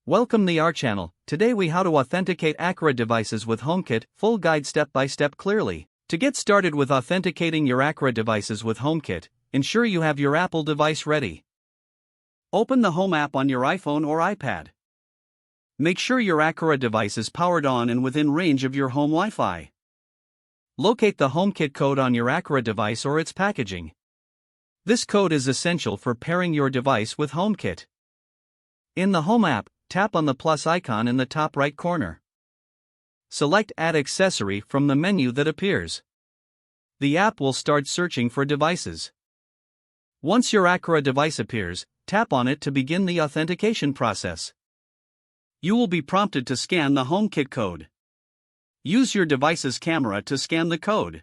Welcome to our channel. Today we how to authenticate Aqara devices with HomeKit, full guide step by step clearly. To get started with authenticating your Aqara devices with HomeKit, ensure you have your Apple device ready. Open the Home app on your iPhone or iPad. Make sure your Aqara device is powered on and within range of your home Wi-Fi. Locate the HomeKit code on your Aqara device or its packaging. This code is essential for pairing your device with HomeKit. In the Home app, tap on the plus icon in the top right corner. Select Add Accessory from the menu that appears. The app will start searching for devices. Once your Aqara device appears, tap on it to begin the authentication process. You will be prompted to scan the HomeKit code. Use your device's camera to scan the code.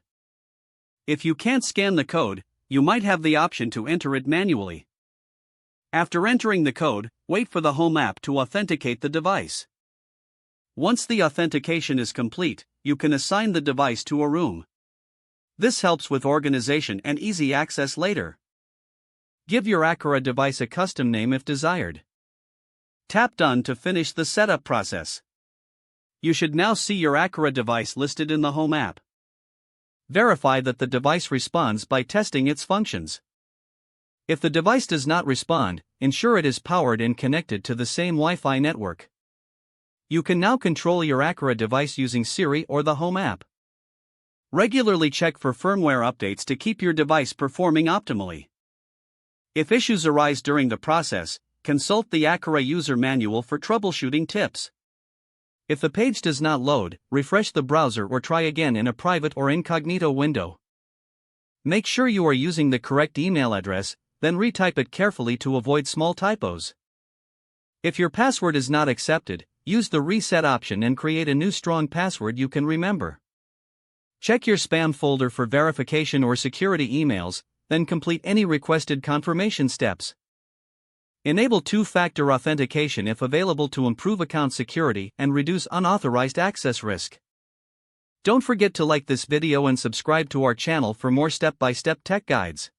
If you can't scan the code, you might have the option to enter it manually. After entering the code, wait for the Home app to authenticate the device. Once the authentication is complete, you can assign the device to a room. This helps with organization and easy access later. Give your Aqara device a custom name if desired. Tap Done to finish the setup process. You should now see your Aqara device listed in the Home app. Verify that the device responds by testing its functions. If the device does not respond, ensure it is powered and connected to the same Wi-Fi network. You can now control your Aqara device using Siri or the Home app. Regularly check for firmware updates to keep your device performing optimally. If issues arise during the process, consult the Aqara user manual for troubleshooting tips. If the page does not load, refresh the browser or try again in a private or incognito window. Make sure you are using the correct email address, then retype it carefully to avoid small typos. If your password is not accepted, use the reset option and create a new strong password you can remember. Check your spam folder for verification or security emails, then complete any requested confirmation steps. Enable two-factor authentication if available to improve account security and reduce unauthorized access risk. Don't forget to like this video and subscribe to our channel for more step-by-step tech guides.